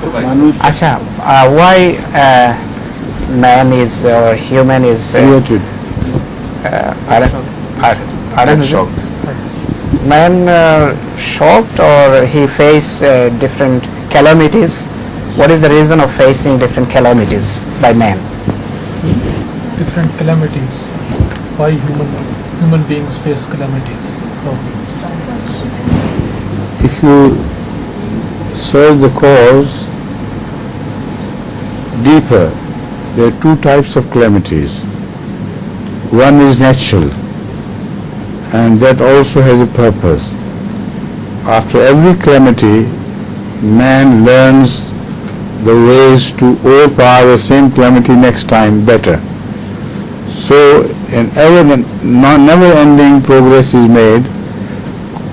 अच्छा, why man is or human is created. pardon, pardon, Shocked. man shocked or he face different calamities? What is the reason of facing different calamities by man? Different calamities. Why human beings face calamities? If you search the cause deeper, there are two types of calamities. One is natural, and that also has a purpose. After every calamity, man learns the ways to overpower the same calamity next time better. So an never-ending progress is made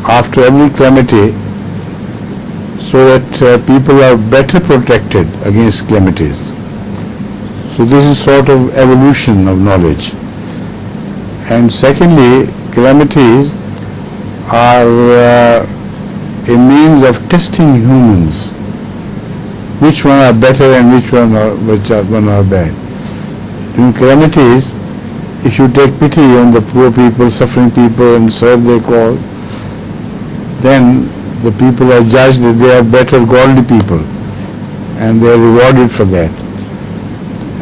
after every calamity, so that people are better protected against calamities. So this is sort of evolution of knowledge. And secondly, calamities are a means of testing humans, which one are better and which one are bad. In calamities, if you take pity on the poor people, suffering people, and serve their cause, then the people are judged that they are better, godly people, and they are rewarded for that.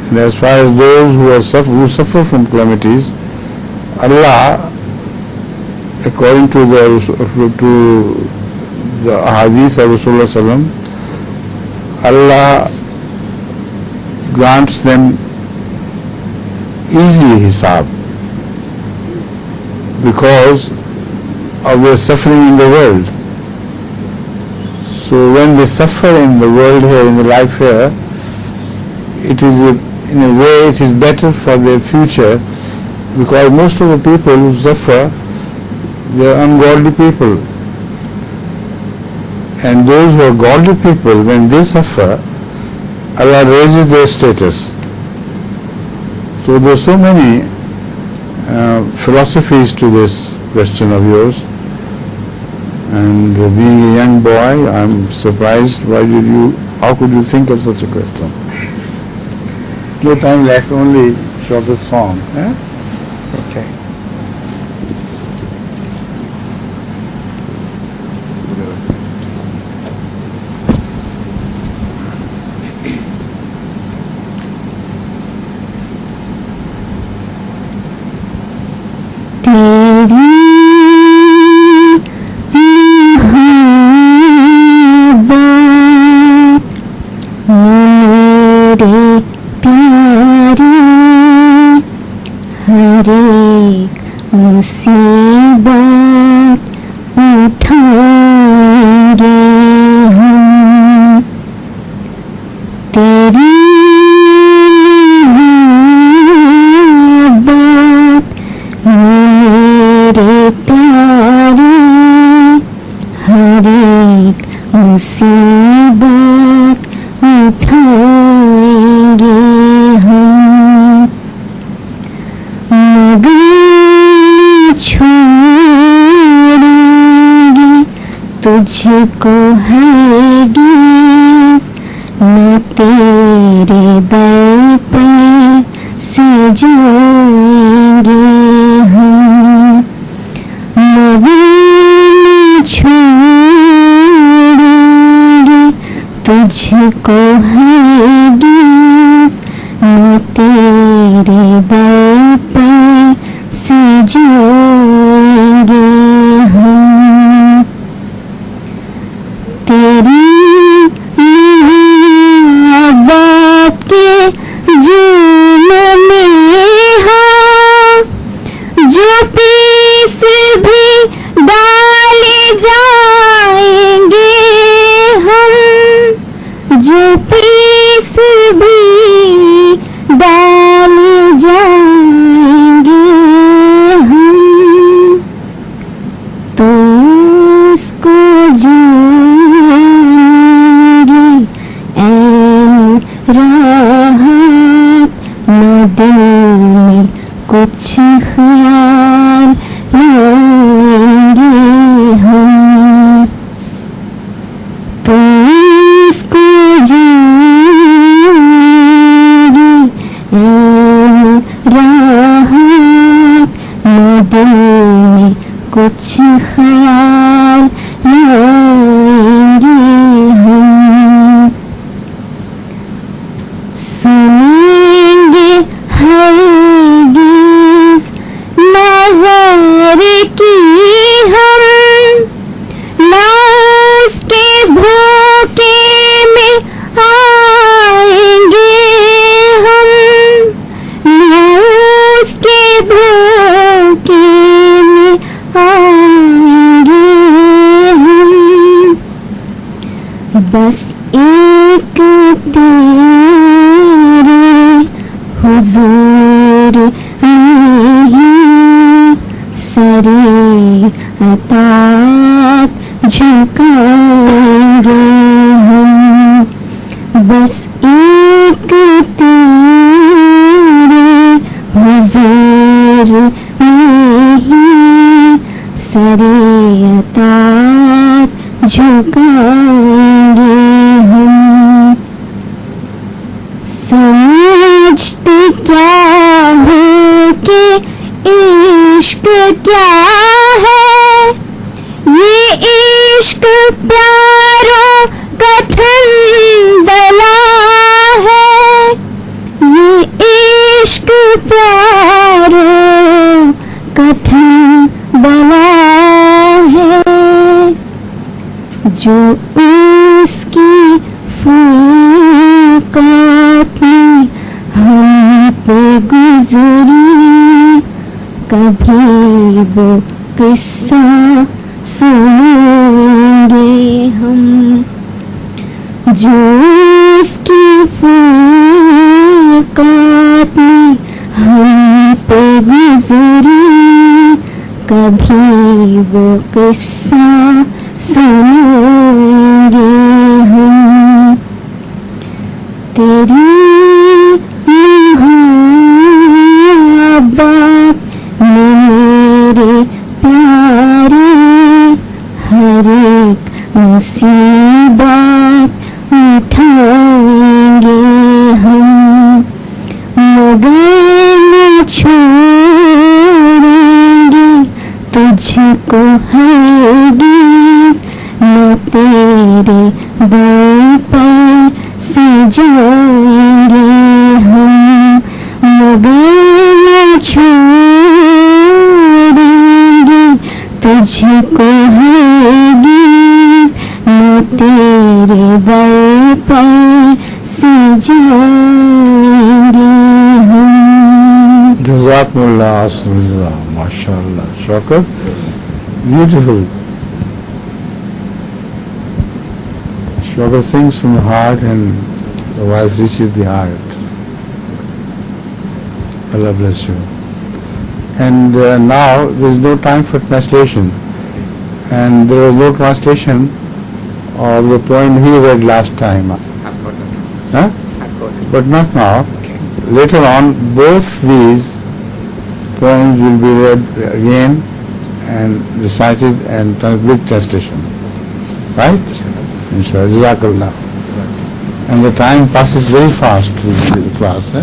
And as far as those who suffer from calamities, Allah, according to the hadith of Rasulullah sallam, Allah grants them easy hisab because of their suffering in the world. So when they suffer in the world here, in the life here, it is in a way it is better for their future, because most of the people who suffer, they are ungodly people. And those who are godly people, when they suffer, Allah raises their status. So there are so many philosophies to this question of yours. And being a young boy, I'm surprised. How could you think of such a question? No time left, only shortest song. Okay. मुसीबत उठाएंगे हम तेरी बात मेरे प्यारे हर एक मुसीबत उठाएंगे हम मगर छोड़ेंगे तुझको हरगिज़ न तेरे दर पर से जाएंगे हम मगर छोड़ेंगे तुझको हरगिज़ न तेरे दर पर से जाएंगे हम तेरी बात के जुल्म में हाँ जो पीस भी डाले जाएंगे हम जो पीस भी डाले जाएंगे तो उसको जानेंगे ऐन राहत न दिल में कुछ ख्याल लाएंगे हम तो उसको ख्याल लाएंगे हम, सुनेंगे हरगिज़ ना गौर की हम, ना उसके धोखे में आएंगे हम, ना उसके धोखे में आएंगे हम, बस एक तेरे हुजूर में ही सरे अताब झुकाएंगे हम, बस एक तेरे हुजूर में ही सरे अताब झुकाएंगे हम। समझते क्या हो कि इश्क क्या है, ये इश्क प्यारों का ठंडला है, ये इश्क प्यारों का ठंडला है, जो उसकी फूकात में हम पे गुजरी, कभी वो किस्सा सुनेंगे हम, जो उसकी फूकात में हम पे गुजरी, कभी वो किस्सा सुनेंगे हम। तेरी मोहब्बत में मेरे प्यारे हर एक मुसीबत उठाएंगे हम, मगर न छोड़ेंगे तुझको हरगिज़, न तेरे दर पर से जाएंगे हम, मगर न छोड़ेंगे तुझको हरगिज़, न तेरे दर पर से जाएंगे हम। Jazakumullah asmillah, mashallah. Shaukat, beautiful. Shaukat sings from the heart and the voice reaches the heart. Allah bless you. And now there is no time for translation. And there was no translation of the poem he read last time. Huh? But not now. Later on, both these poems will be read again and recited and with translation. Right? Inshallah. Jazakallah. And the time passes very fast with the class.